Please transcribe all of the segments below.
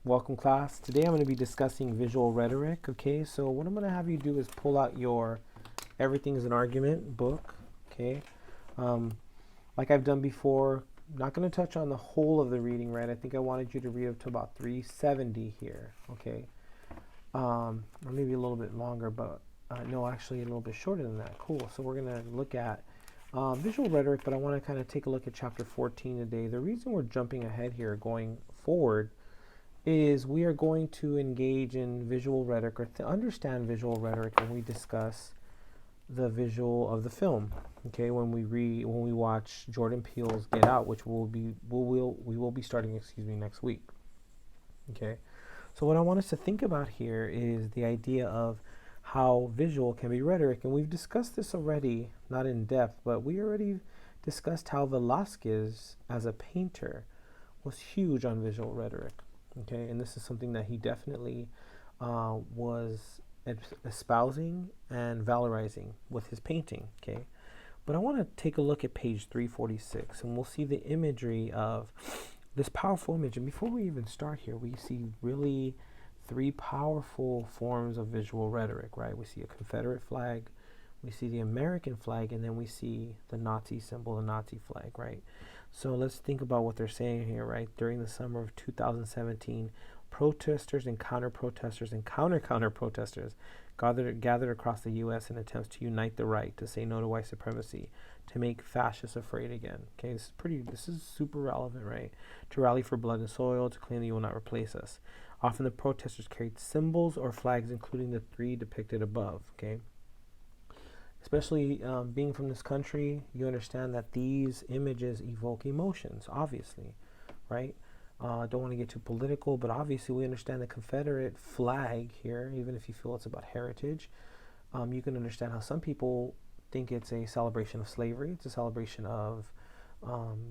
Welcome class. Today I'm going to be discussing visual rhetoric. Okay, so what I'm going to have you do is pull out your Everything is an Argument book. Okay, like I've done before, not going to touch on the whole of the reading, right? I think I wanted you to read up to about 370 here. Okay, or maybe a little bit longer, but no, actually a little bit shorter than that. Cool. So we're going to look at visual rhetoric, but I want to kind of take a look at chapter 14 today. The reason we're jumping ahead here, going forward, is we are going to engage in visual rhetoric, or to understand visual rhetoric, when we discuss the visual of the film. Okay, when we watch Jordan Peele's Get Out, which we will be starting, next week. Okay, so what I want us to think about here is the idea of how visual can be rhetoric, and we've discussed this already, not in depth, but we already discussed how Velázquez, as a painter, was huge on visual rhetoric. Okay, and this is something that he definitely was espousing and valorizing with his painting. Okay, but I want to take a look at page 346, and we'll see the imagery of this powerful image. And before we even start here, we see really three powerful forms of visual rhetoric, right? We see a Confederate flag, we see the American flag, and then we see the Nazi symbol, the Nazi flag, right? So let's think about what they're saying here, right? During the summer of 2017, protesters and counter-protesters and counter-protesters gathered across the U.S. in attempts to unite the right, to say no to white supremacy, to make fascists afraid again. Okay, this is super relevant, right? To rally for blood and soil, to claim that you will not replace us. Often the protesters carried symbols or flags, including the three depicted above. Okay, especially being from this country, you understand that these images evoke emotions, obviously, right? Don't want to get too political, but obviously we understand the Confederate flag here, even if you feel it's about heritage. You can understand how some people think it's a celebration of slavery. It's a celebration of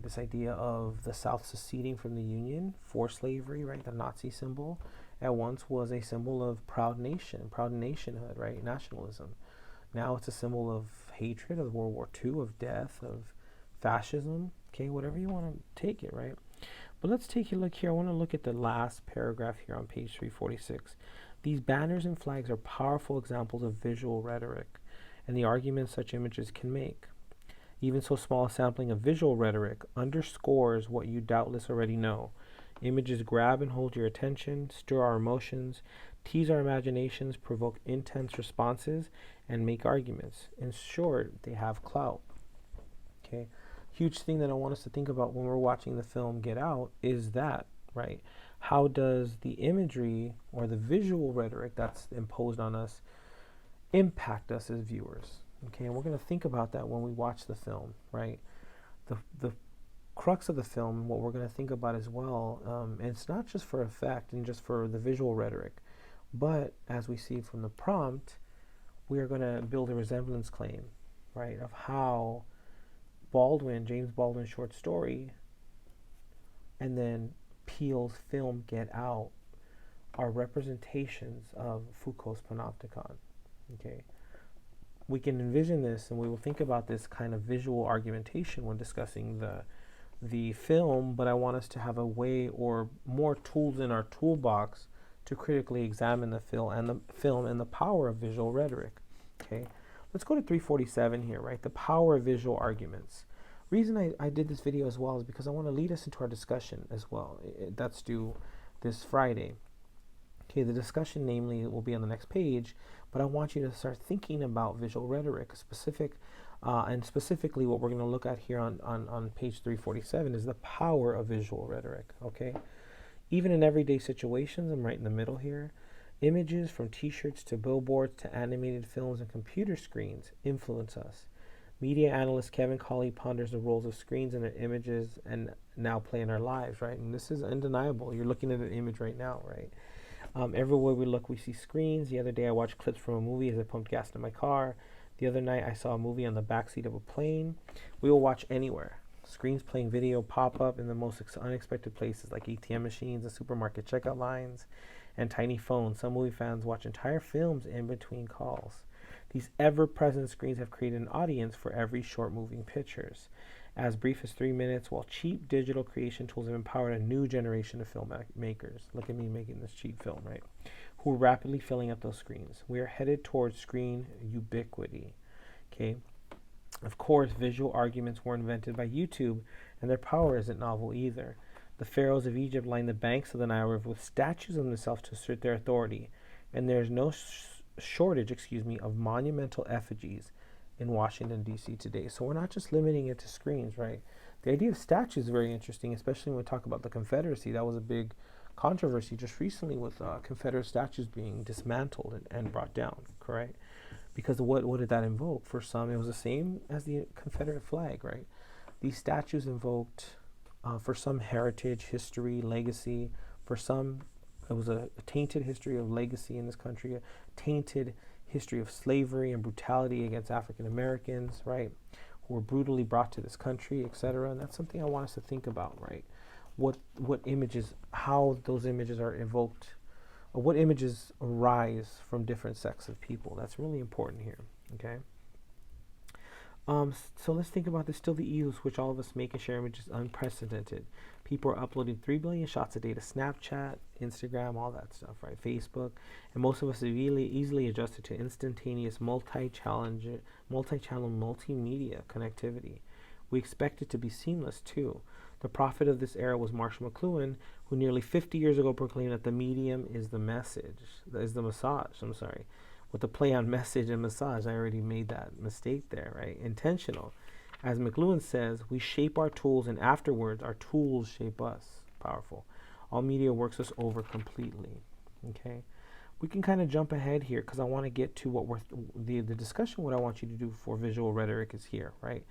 this idea of the South seceding from the Union for slavery, right? The Nazi symbol at once was a symbol of proud nationhood, right? Nationalism. Now it's a symbol of hatred, of World War II, of death, of fascism. Okay, whatever you want to take it, right? But let's take a look here. I want to look at the last paragraph here on page 346. These banners and flags are powerful examples of visual rhetoric and the arguments such images can make. Even so small a sampling of visual rhetoric underscores what you doubtless already know. Images grab and hold your attention, stir our emotions, tease our imaginations, provoke intense responses, and make arguments. In short, they have clout. Okay, huge thing that I want us to think about when we're watching the film Get Out is that, right? How does the imagery or the visual rhetoric that's imposed on us impact us as viewers? Okay, and we're going to think about that when we watch the film, right? The crux of the film, what we're going to think about as well, and it's not just for effect and just for the visual rhetoric, but as we see from the prompt, we are going to build a resemblance claim, right, of how James Baldwin's short story, and then Peele's film Get Out are representations of Foucault's panopticon. Okay, we can envision this, and we will think about this kind of visual argumentation when discussing the film, but I want us to have a way or more tools in our toolbox to critically examine the film and the power of visual rhetoric. Okay, let's go to 347 here, right? The power of visual arguments. Reason I did this video as well is because I want to lead us into our discussion as well. That's due this Friday. Okay, the discussion, namely, will be on the next page, but I want you to start thinking about visual rhetoric. And specifically what we're going to look at here on page 347 is the power of visual rhetoric. Okay, even in everyday situations, I'm right in the middle here, images from t-shirts to billboards to animated films and computer screens influence us. Media analyst Kevin Colley ponders the roles of screens and their images and now play in our lives, right? And this is undeniable. You're looking at an image right now, right? Everywhere we look, we see screens. The other day I watched clips from a movie as I pumped gas in my car. The other night I saw a movie on the backseat of a plane. We will watch anywhere. Screens playing video pop up in the most unexpected places, like ATM machines and supermarket checkout lines and tiny phones. Some movie fans watch entire films in between calls. These ever-present screens have created an audience for every short moving pictures. as brief as 3 minutes, while cheap digital creation tools have empowered a new generation of filmmakers. Look at me making this cheap film, right? Who are rapidly filling up those screens. We are headed towards screen ubiquity. Okay. Of course, visual arguments were invented by YouTube, and their power isn't novel either. The pharaohs of Egypt lined the banks of the Nile River with statues of themselves to assert their authority, and there's no shortage, of monumental effigies in Washington, D.C. today. So we're not just limiting it to screens, right? The idea of statues is very interesting, especially when we talk about the Confederacy. That was a big controversy just recently with Confederate statues being dismantled and brought down, correct? Because what did that invoke? For some, it was the same as the Confederate flag, right? These statues invoked, for some, heritage, history, legacy. For some, it was a tainted history of legacy in this country, a tainted history of slavery and brutality against African Americans, right? Who were brutally brought to this country, etc. And that's something I want us to think about, right? What images, how those images are evoked, or what images arise from different sects of people. That's really important here, okay? So let's think about this. Still, the ease which all of us make and share images is unprecedented. People are uploading 3 billion shots a day to Snapchat, Instagram, all that stuff, right? Facebook, and most of us are really easily adjusted to instantaneous multi-channel multimedia connectivity. We expect it to be seamless too. The prophet of this era was Marshall McLuhan, who nearly 50 years ago proclaimed that the medium is the massage. With the play on message and massage, I already made that mistake there, right? Intentional. As McLuhan says, we shape our tools, and afterwards, our tools shape us. Powerful. All media works us over completely. Okay? We can kind of jump ahead here because I want to get to what the discussion. What I want you to do for visual rhetoric is here, right?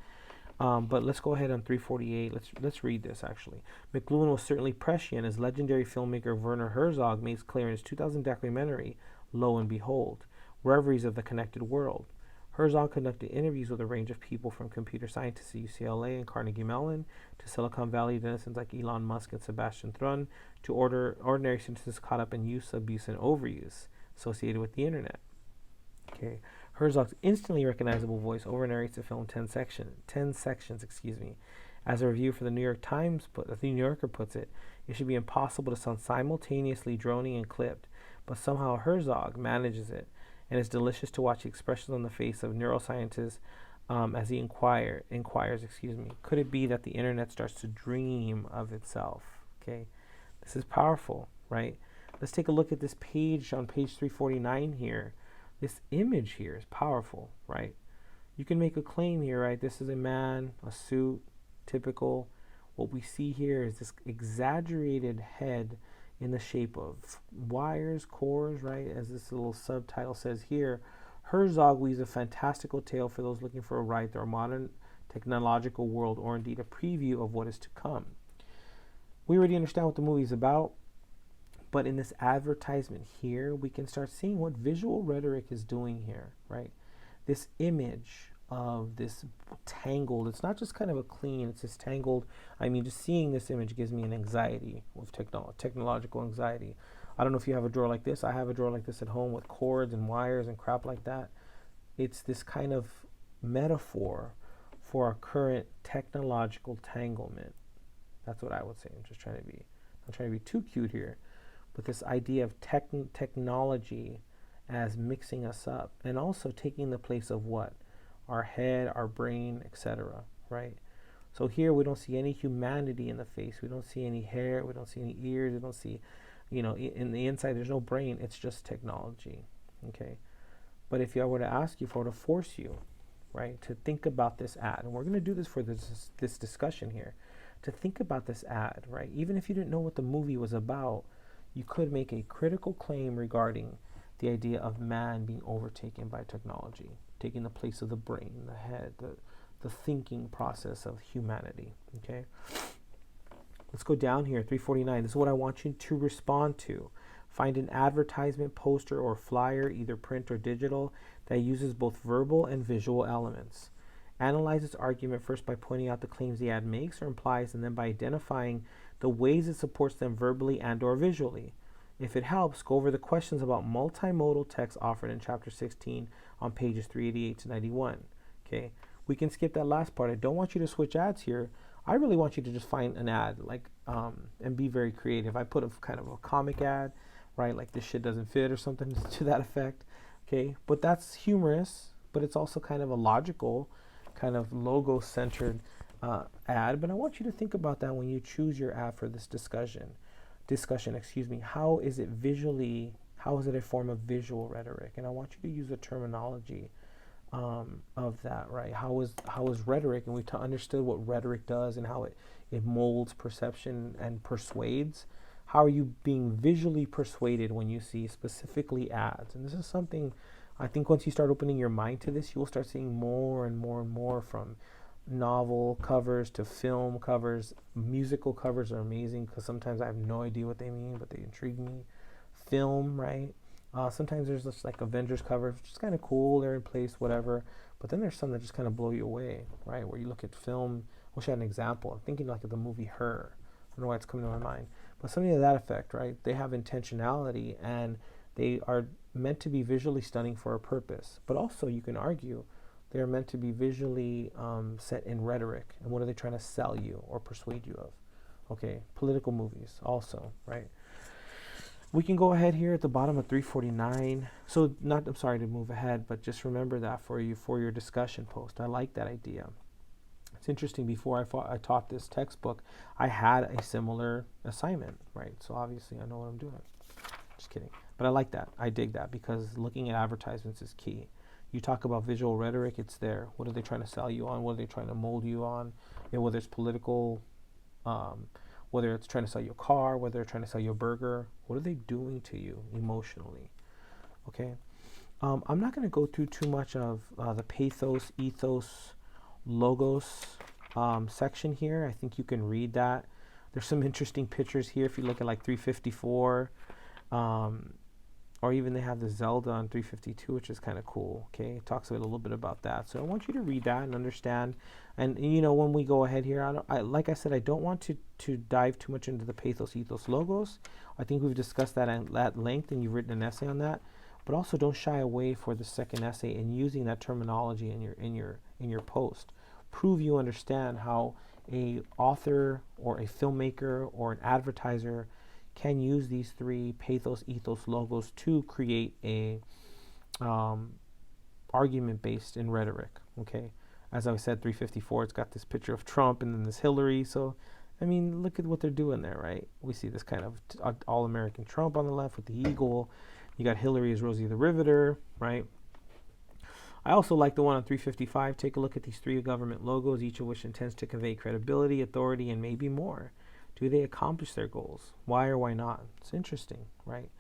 But let's go ahead on 348. Let's read this, actually. McLuhan was certainly prescient, as legendary filmmaker Werner Herzog makes clear in his 2000 documentary, Lo and Behold, Reveries of the Connected World. Herzog conducted interviews with a range of people, from computer scientists at UCLA and Carnegie Mellon to Silicon Valley denizens like Elon Musk and Sebastian Thrun to ordinary citizens caught up in use, abuse, and overuse associated with the internet. Okay. Herzog's instantly recognizable voice over-narrates the film 10 sections. As a review for the New Yorker puts it, it should be impossible to sound simultaneously droning and clipped, but somehow Herzog manages it, and it's delicious to watch the expressions on the face of neuroscientists as he inquires, could it be that the internet starts to dream of itself? Okay, this is powerful, right? Let's take a look at this page on page 349 here. This image here is powerful, right? You can make a claim here, right? This is a man, a suit, typical. What we see here is this exaggerated head in the shape of wires, cores, right? As this little subtitle says here, Herzog weaves a fantastical tale for those looking for a ride through our modern technological world, or indeed a preview of what is to come. We already understand what the movie is about, but in this advertisement here, we can start seeing what visual rhetoric is doing here, right? This image of this tangled, it's not just kind of a clean, it's this tangled. I mean, just seeing this image gives me an anxiety with technological anxiety. I don't know if you have a drawer like this. I have a drawer like this at home with cords and wires and crap like that. It's this kind of metaphor for our current technological tanglement. That's what I would say. I'm trying to be too cute here. But this idea of technology as mixing us up, and also taking the place of what? Our head, our brain, etc., right? So here we don't see any humanity in the face. We don't see any hair. We don't see any ears. We don't see, in the inside, there's no brain. It's just technology, okay? But if I were to ask you, if I were to force you, right, to think about this ad, and we're going to do this for this discussion here, to think about this ad, right? Even if you didn't know what the movie was about, you could make a critical claim regarding the idea of man being overtaken by technology, taking the place of the brain, the head, the thinking process of humanity, okay? Let's go down here, 349. This is what I want you to respond to. Find an advertisement, poster, or flyer, either print or digital, that uses both verbal and visual elements. Analyze its argument first by pointing out the claims the ad makes or implies, and then by identifying the ways it supports them verbally and or visually. If it helps, go over the questions about multimodal text offered in chapter 16 on pages 388 to 91. Okay, We can skip that last part. I don't want you to switch ads here. I really want you to just find an ad, and be very creative. I put a kind of a comic ad, right? Like this shit doesn't fit or something to that effect. Okay, but that's humorous, but it's also kind of a logical, kind of logo-centered ad. But I want you to think about that when you choose your ad for this discussion. How is it visually? How is it a form of visual rhetoric? And I want you to use the terminology of that, right? How is rhetoric, and we understood what rhetoric does and how it molds perception and persuades. How are you being visually persuaded when you see specifically ads? And this is something I think once you start opening your mind to this, you will start seeing more and more and more, from novel covers to film covers. Musical covers are amazing because sometimes I have no idea what they mean, but they intrigue me. Film, right? Sometimes there's just like Avengers covers, which is kind of cool. They're in place, whatever. But then there's some that just kind of blow you away, right? Where you look at film. I wish I had an example. I'm thinking like of the movie Her. I don't know why it's coming to my mind. But something to that effect, right? They have intentionality, and they are meant to be visually stunning for a purpose. But also, you can argue they're meant to be visually set in rhetoric. And what are they trying to sell you or persuade you of? Okay, political movies also, right? We can go ahead here at the bottom of 349. So I'm sorry to move ahead, but just remember that for your discussion post. I like that idea. It's interesting, before I taught this textbook, I had a similar assignment, right? So obviously I know what I'm doing. Just kidding. But I like that. I dig that, because looking at advertisements is key. You talk about visual rhetoric, it's there. What are they trying to sell you on? What are they trying to mold you on? Whether it's political, whether it's trying to sell you a car, whether they're trying to sell you a burger, what are they doing to you emotionally? Okay. I'm not going to go through too much of the pathos, ethos, logos section here. I think you can read that. There's some interesting pictures here if you look at like 354, or even they have the Zelda on 352, which is kind of cool. Okay, it talks a little bit about that. So I want you to read that and understand. And when we go ahead here, like I said, I don't want to dive too much into the pathos, ethos, logos. I think we've discussed that at length, and you've written an essay on that. But also, don't shy away for the second essay in using that terminology in your post. Prove you understand how a author or a filmmaker or an advertiser can use these three pathos, ethos, logos to create a argument based in rhetoric. Okay, as I said, 354. It's got this picture of Trump and then this Hillary. So, I mean, look at what they're doing there, right? We see this kind of all-American Trump on the left with the eagle. You got Hillary as Rosie the Riveter, right? I also like the one on 355. Take a look at these three government logos, each of which intends to convey credibility, authority, and maybe more. Do they accomplish their goals? Why or why not? It's interesting, right?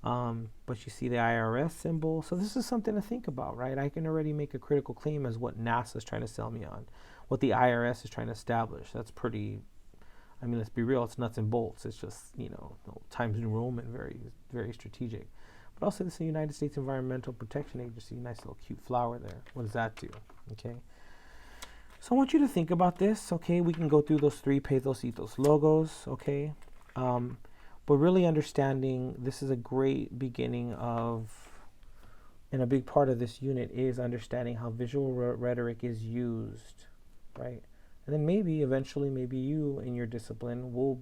But you see the IRS symbol. So this is something to think about, right? I can already make a critical claim as what NASA is trying to sell me on, what the IRS is trying to establish. That's pretty, I mean, let's be real, it's nuts and bolts. It's just, Times New Roman, very, very strategic. But also, this is the United States Environmental Protection Agency. Nice little cute flower there. What does that do? Okay. So I want you to think about this. Okay. We can go through those three pathos, ethos, logos. Okay. But really understanding this is a great beginning of, and a big part of this unit is understanding how visual rhetoric is used, right? And then maybe eventually, maybe you in your discipline will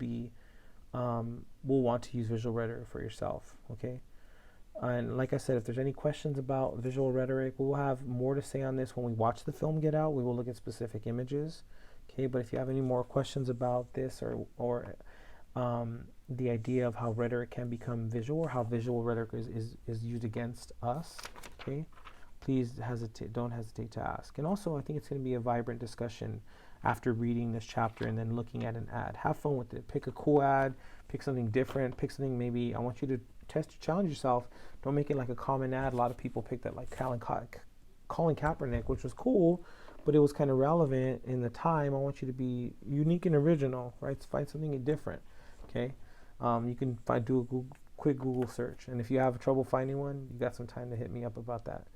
want to use visual rhetoric for yourself. Okay. And like I said, if there's any questions about visual rhetoric, we'll have more to say on this when we watch the film Get Out. We will look at specific images. Okay, but if you have any more questions about this or the idea of how rhetoric can become visual, or how visual rhetoric is used against us, okay, please don't hesitate to ask. And also, I think it's going to be a vibrant discussion after reading this chapter and then looking at an ad. Have fun with it. Pick a cool ad. Pick something different. Pick something maybe I want you to challenge yourself. Don't make it like a common ad. A lot of people picked that, like Colin Kaepernick, which was cool, but it was kind of relevant in the time. I want you to be unique and original, right? Find something different, okay? You can do a quick Google search, and if you have trouble finding one, you got some time to hit me up about that.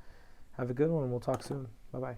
Have a good one. We'll talk soon. Bye-bye.